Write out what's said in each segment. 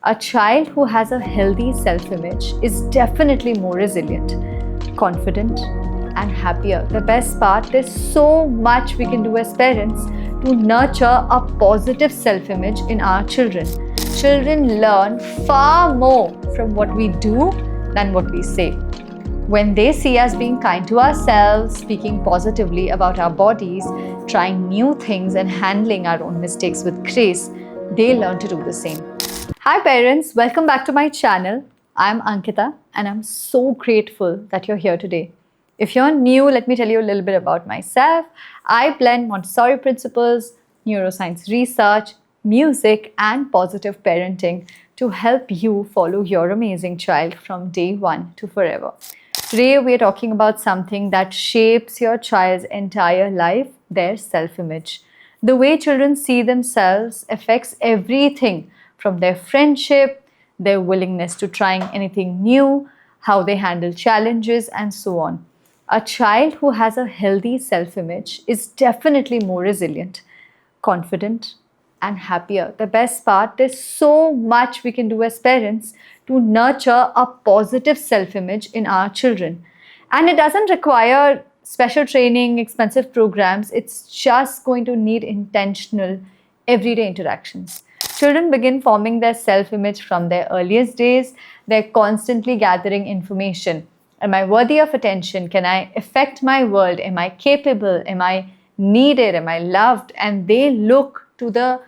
A child who has a healthy self-image is definitely more resilient, confident, and happier. The best part, there's so much we can do as parents to nurture a positive self-image in our children. Children learn far more from what we do than what we say. When they see us being kind to ourselves, speaking positively about our bodies, trying new things, and handling our own mistakes with grace, they learn to do the same. Hi parents, welcome back to my channel. I'm Ankita and I'm so grateful that you're here today. If you're new, let me tell you a little bit about myself. I blend Montessori principles, neuroscience research, music, and positive parenting to help you follow your amazing child from day one to forever. Today, we're talking about something that shapes your child's entire life, their self-image. The way children see themselves affects everything from their friendship, their willingness to trying anything new, how they handle challenges, and so on. A child who has a healthy self-image is definitely more resilient, confident, and happier. The best part, there's so much we can do as parents to nurture a positive self-image in our children. And it doesn't require special training, expensive programs. It's just going to need intentional, everyday interactions. Children begin forming their self-image from their earliest days. They're constantly gathering information. Am I worthy of attention? Can I affect my world? Am I capable? Am I needed? Am I loved? And they look to the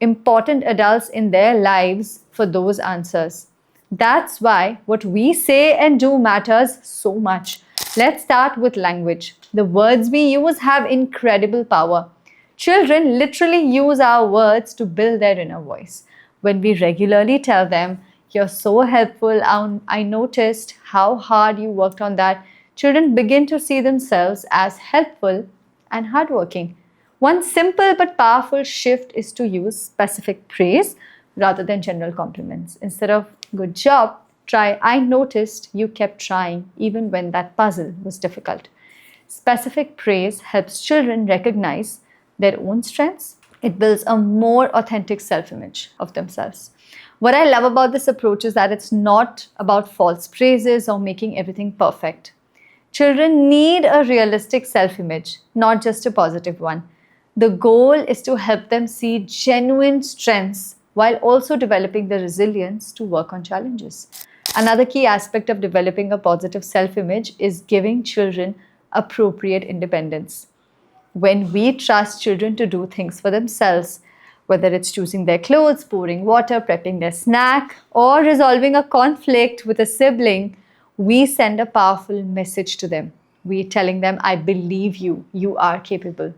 important adults in their lives for those answers. That's why what we say and do matters so much. Let's start with language. The words we use have incredible power. Children literally use our words to build their inner voice. When we regularly tell them, "You're so helpful, I noticed how hard you worked on that," children begin to see themselves as helpful and hardworking. One simple but powerful shift is to use specific praise rather than general compliments. Instead of "good job," try "I noticed you kept trying even when that puzzle was difficult." Specific praise helps children recognize their own strengths. It builds a more authentic self-image of themselves. What I love about this approach is that it's not about false praises or making everything perfect. Children need a realistic self-image, not just a positive one. The goal is to help them see genuine strengths while also developing the resilience to work on challenges. Another key aspect of developing a positive self-image is giving children appropriate independence. When we trust children to do things for themselves, whether it's choosing their clothes, pouring water, prepping their snack, or resolving a conflict with a sibling, we send a powerful message to them. We're telling them, "I believe you, you are capable."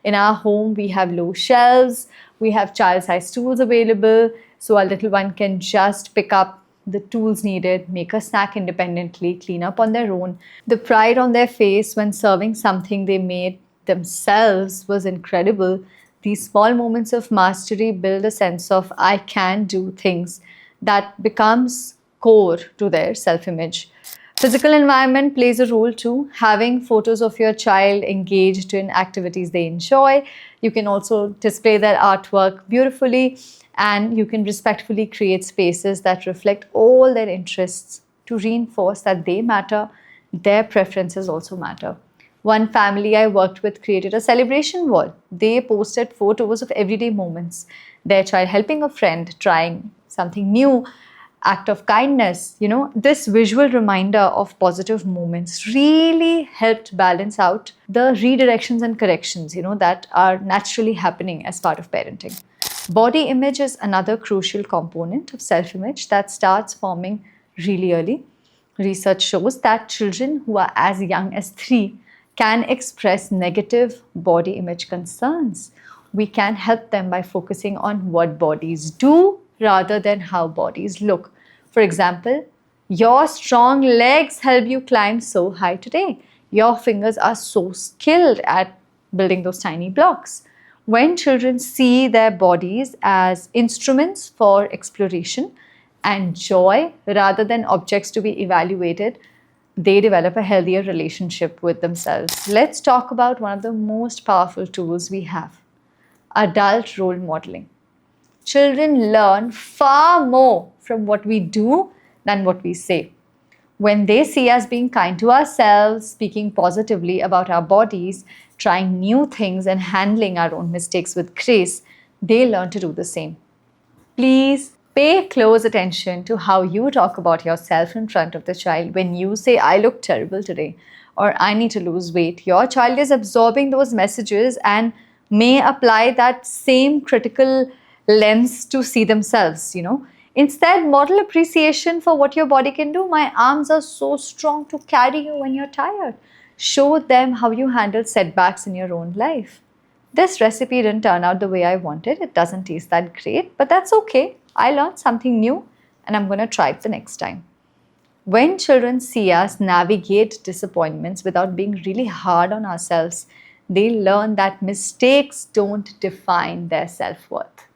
In our home, we have low shelves, we have child-sized tools available, so our little one can just pick up the tools needed, make a snack independently, clean up on their own. The pride on their face when serving something they made themselves was incredible. These small moments of mastery build a sense of "I can do things" that becomes core to their self-image. Physical environment plays a role too. Having photos of your child engaged in activities they enjoy. You can also display their artwork beautifully, and you can respectfully create spaces that reflect all their interests to reinforce that they matter, their preferences also matter. One family I worked with created a celebration wall. They posted photos of everyday moments. Their child helping a friend, trying something new, act of kindness. This visual reminder of positive moments really helped balance out the redirections and corrections, that are naturally happening as part of parenting. Body image is another crucial component of self-image that starts forming really early. Research shows that children who are as young as 3 can express negative body image concerns. We can help them by focusing on what bodies do rather than how bodies look. For example, "Your strong legs help you climb so high today. Your fingers are so skilled at building those tiny blocks." When children see their bodies as instruments for exploration and joy rather than objects to be evaluated, they develop a healthier relationship with themselves. Let's talk about one of the most powerful tools we have: adult role modeling. Children learn far more from what we do than what we say. When they see us being kind to ourselves, speaking positively about our bodies, trying new things, and handling our own mistakes with grace, they learn to do the same. Please pay close attention to how you talk about yourself in front of the child. When you say, I look terrible today, or I need to lose weight, your child is absorbing those messages and may apply that same critical lens to see themselves. Instead, model appreciation for what your body can do. My arms are so strong to carry you when you're tired. Show them how you handle setbacks in your own life. This recipe didn't turn out the way I wanted. It doesn't taste that great, but that's okay. I learned something new and I'm going to try it the next time. When children see us navigate disappointments without being really hard on ourselves, they learn that mistakes don't define their self-worth.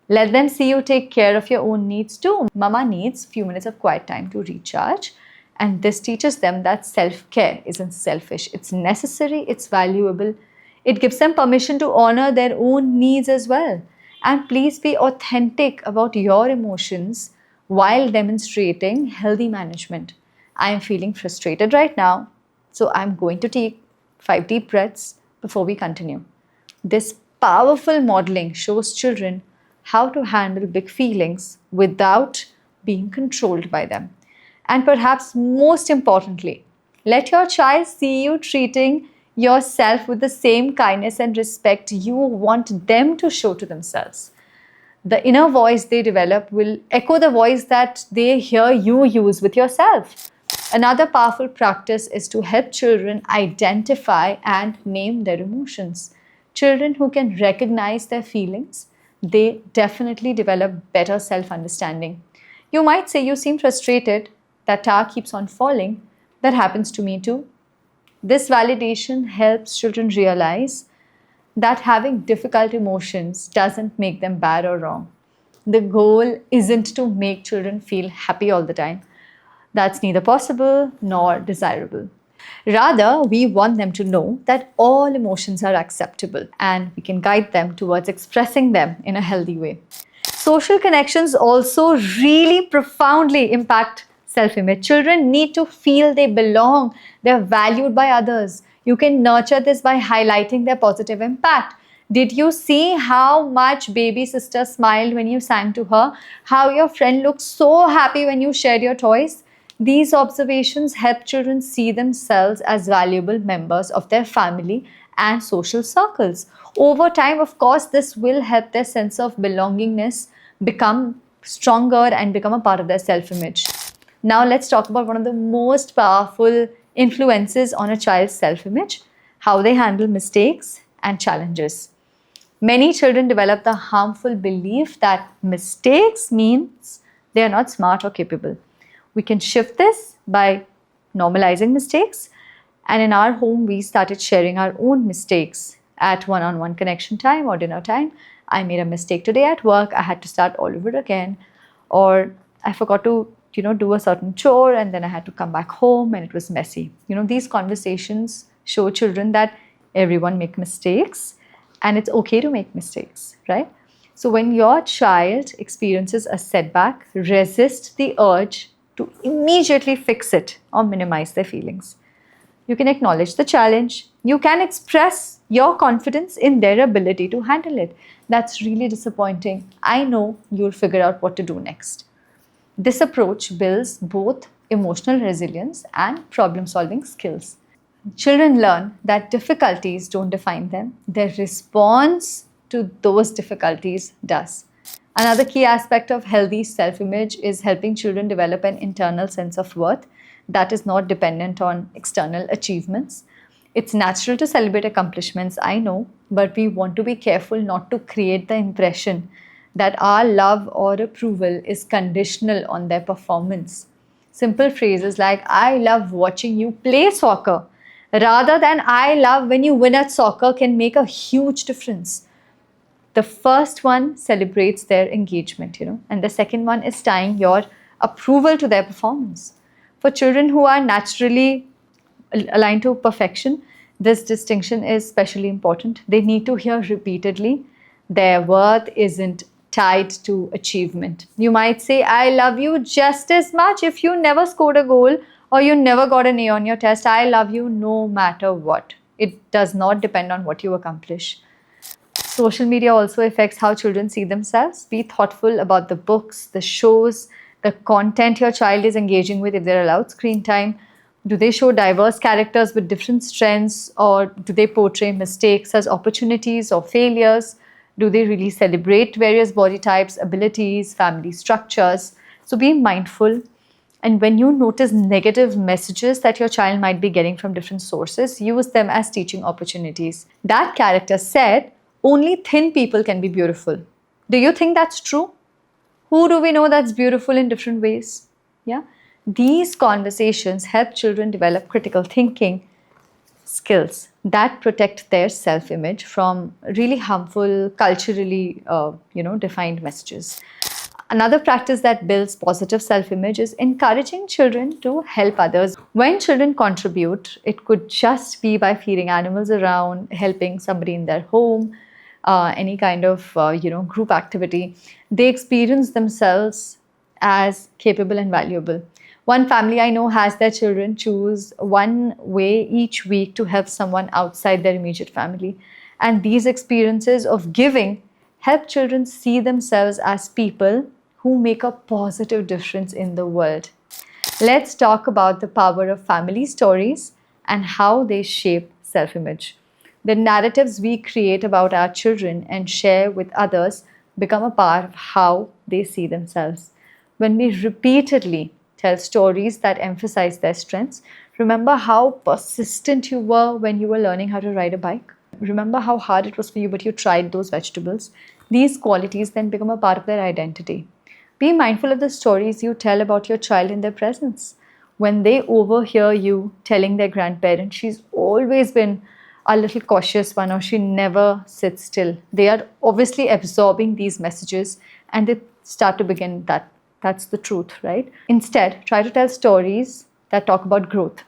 Let them see you take care of your own needs too. Mama needs a few minutes of quiet time to recharge. And this teaches them that self-care isn't selfish. It's necessary, it's valuable. It gives them permission to honor their own needs as well. And please be authentic about your emotions while demonstrating healthy management. I am feeling frustrated right now, so I'm going to take 5 deep breaths before we continue. This powerful modeling shows children how to handle big feelings without being controlled by them. And perhaps most importantly, let your child see you treating yourself with the same kindness and respect you want them to show to themselves. The inner voice they develop will echo the voice that they hear you use with yourself. Another powerful practice is to help children identify and name their emotions. Children who can recognize their feelings, they definitely develop better self-understanding. You might say, you seem frustrated, that towel keeps on falling. That happens to me too. This validation helps children realize that having difficult emotions doesn't make them bad or wrong. The goal isn't to make children feel happy all the time. That's neither possible nor desirable. Rather, we want them to know that all emotions are acceptable and we can guide them towards expressing them in a healthy way. Social connections also really profoundly impact self-image. Children need to feel they belong, they're valued by others. You can nurture this by highlighting their positive impact. Did you see how much baby sister smiled when you sang to her? How your friend looked so happy when you shared your toys? These observations help children see themselves as valuable members of their family and social circles. Over time, of course, this will help their sense of belongingness become stronger and become a part of their self-image. Now let's talk about one of the most powerful influences on a child's self-image, how they handle mistakes and challenges. Many children develop the harmful belief that mistakes means they are not smart or capable. We can shift this by normalizing mistakes. And in our home, we started sharing our own mistakes at one-on-one connection time or dinner time. I made a mistake today at work. I had to start all over again. Or I forgot to do a certain chore and then I had to come back home and it was messy. These conversations show children that everyone makes mistakes and it's okay to make mistakes, right? So when your child experiences a setback, resist the urge to immediately fix it or minimize their feelings. You can acknowledge the challenge. You can express your confidence in their ability to handle it. That's really disappointing. I know you'll figure out what to do next. This approach builds both emotional resilience and problem-solving skills. Children learn that difficulties don't define them. Their response to those difficulties does. Another key aspect of healthy self-image is helping children develop an internal sense of worth that is not dependent on external achievements. It's natural to celebrate accomplishments, I know, but we want to be careful not to create the impression that our love or approval is conditional on their performance. Simple phrases like, I love watching you play soccer, rather than I love when you win at soccer can make a huge difference. The first one celebrates their engagement, and the second one is tying your approval to their performance. For children who are naturally aligned to perfection, this distinction is especially important. They need to hear repeatedly, their worth isn't tied to achievement. You might say, I love you just as much if you never scored a goal or you never got an A on your test. I love you no matter what. It does not depend on what you accomplish. Social media also affects how children see themselves. Be thoughtful about the books, the shows, the content your child is engaging with if they're allowed screen time. Do they show diverse characters with different strengths, or do they portray mistakes as opportunities or failures? Do they really celebrate various body types, abilities, family structures? So be mindful. And when you notice negative messages that your child might be getting from different sources, use them as teaching opportunities. That character said, only thin people can be beautiful. Do you think that's true? Who do we know that's beautiful in different ways? Yeah. These conversations help children develop critical thinking skills that protect their self-image from really harmful, culturally, defined messages. Another practice that builds positive self-image is encouraging children to help others. When children contribute, it could just be by feeding animals around, helping somebody in their home, any kind of group activity. They experience themselves as capable and valuable. One family I know has their children choose one way each week to help someone outside their immediate family. And these experiences of giving help children see themselves as people who make a positive difference in the world. Let's talk about the power of family stories and how they shape self-image. The narratives we create about our children and share with others become a part of how they see themselves. When we repeatedly tell stories that emphasize their strengths, remember how persistent you were when you were learning how to ride a bike? Remember how hard it was for you, but you tried those vegetables? These qualities then become a part of their identity. Be mindful of the stories you tell about your child in their presence. When they overhear you telling their grandparent, she's always been a little cautious one, or she never sits still. They are obviously absorbing these messages and they start to begin that. That's the truth, right? Instead, try to tell stories that talk about growth.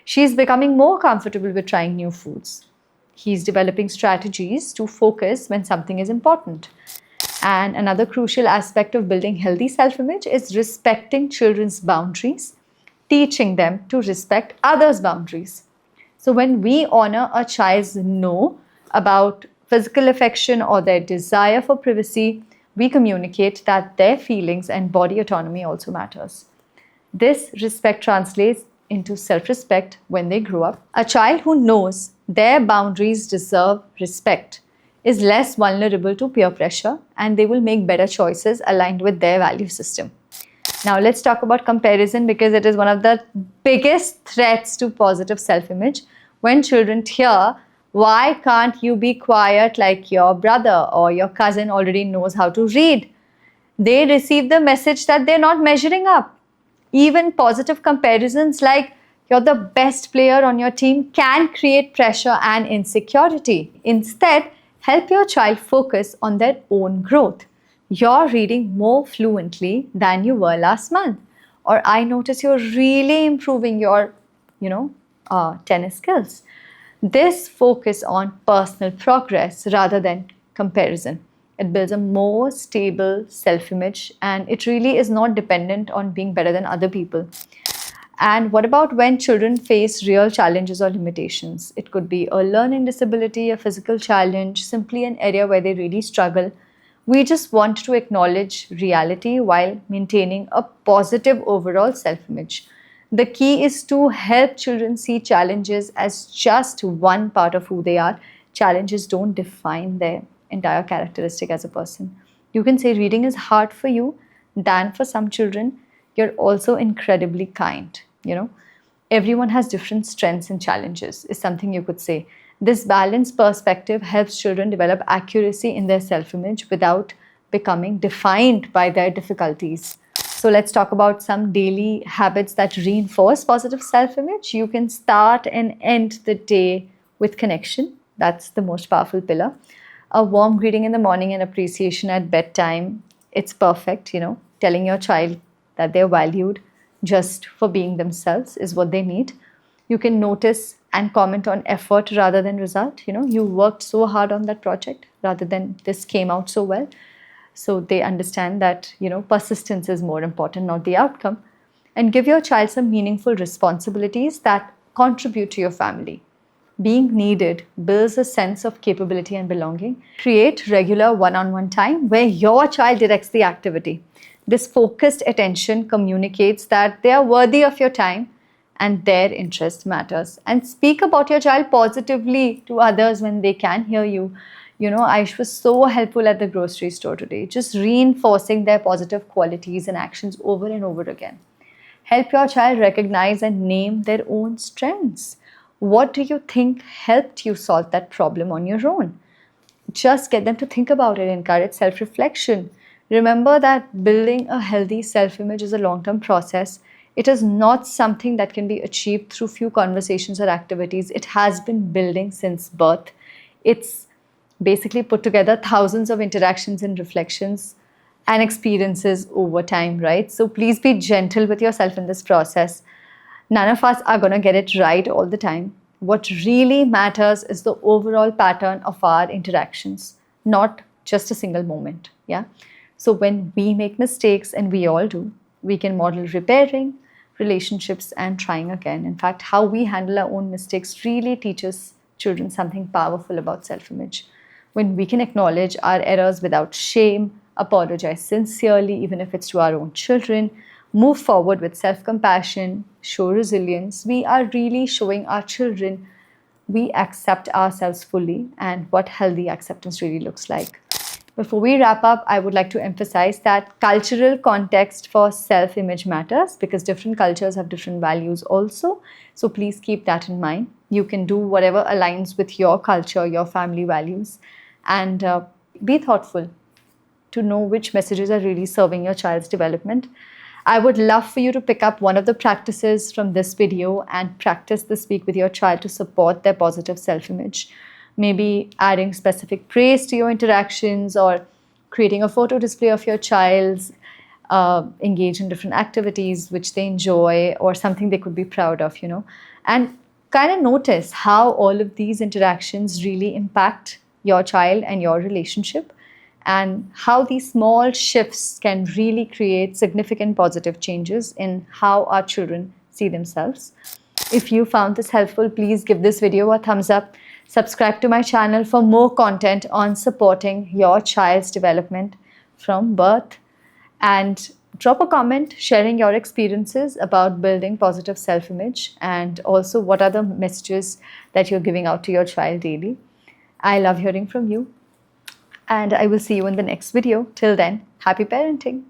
She's becoming more comfortable with trying new foods. He's developing strategies to focus when something is important. And another crucial aspect of building healthy self-image is respecting children's boundaries, teaching them to respect others' boundaries. So when we honor a child's no about physical affection or their desire for privacy, we communicate that their feelings and body autonomy also matters. This respect translates into self-respect when they grow up. A child who knows their boundaries deserve respect is less vulnerable to peer pressure, and they will make better choices aligned with their value system. Now let's talk about comparison, because it is one of the biggest threats to positive self-image. When children hear, why can't you be quiet like your brother, or your cousin already knows how to read, they receive the message that they're not measuring up. Even positive comparisons like you're the best player on your team can create pressure and insecurity. Instead, help your child focus on their own growth. You're reading more fluently than you were last month. Or I notice you're really improving your, tennis skills. This focus on personal progress rather than comparison. It builds a more stable self-image, and it really is not dependent on being better than other people. And what about when children face real challenges or limitations? It could be a learning disability, a physical challenge, simply an area where they really struggle. We just want to acknowledge reality while maintaining a positive overall self-image. The key is to help children see challenges as just one part of who they are. Challenges don't define their entire characteristic as a person. You can say reading is hard for you, than for some children. You're also incredibly kind. Everyone has different strengths and challenges, is something you could say. This balanced perspective helps children develop accuracy in their self-image without becoming defined by their difficulties. So let's talk about some daily habits that reinforce positive self-image. You can start and end the day with connection. That's the most powerful pillar. A warm greeting in the morning and appreciation at bedtime. It's perfect, telling your child that they're valued just for being themselves is what they need. You can notice and comment on effort rather than result. You worked so hard on that project rather than this came out so well. so they understand that, persistence is more important, not the outcome. And give your child some meaningful responsibilities that contribute to your family. Being needed builds a sense of capability and belonging. Create regular one-on-one time where your child directs the activity. This focused attention communicates that they are worthy of your time and their interest matters. And speak about your child positively to others when they can hear you. I was so helpful at the grocery store today, just reinforcing their positive qualities and actions over and over again. Help your child recognize and name their own strengths. What do you think helped you solve that problem on your own? Just get them to think about it, encourage self reflection. Remember that building a healthy self image is a long term process. It is not something that can be achieved through few conversations or activities. It has been building since birth. It's basically put together thousands of interactions and reflections and experiences over time, right? So please be gentle with yourself in this process. None of us are going to get it right all the time. What really matters is the overall pattern of our interactions, not just a single moment. Yeah. So when we make mistakes, and we all do, we can model repairing relationships and trying again. In fact, how we handle our own mistakes really teaches children something powerful about self-image. When we can acknowledge our errors without shame, apologize sincerely, even if it's to our own children, move forward with self-compassion, show resilience, we are really showing our children we accept ourselves fully and what healthy acceptance really looks like. Before we wrap up, I would like to emphasize that cultural context for self-image matters because different cultures have different values also. So please keep that in mind. You can do whatever aligns with your culture, your family values, and be thoughtful to know which messages are really serving your child's development. I would love for you to pick up one of the practices from this video and practice this week with your child to support their positive self-image. Maybe adding specific praise to your interactions or creating a photo display of your child's engage in different activities which they enjoy or something they could be proud of, and kind of notice how all of these interactions really impact your child and your relationship, and how these small shifts can really create significant positive changes in how our children see themselves. If you found this helpful, please give this video a thumbs up. Subscribe to my channel for more content on supporting your child's development from birth, and drop a comment sharing your experiences about building positive self-image and also what are the messages that you're giving out to your child daily. I love hearing from you. And I will see you in the next video. Till then, happy parenting.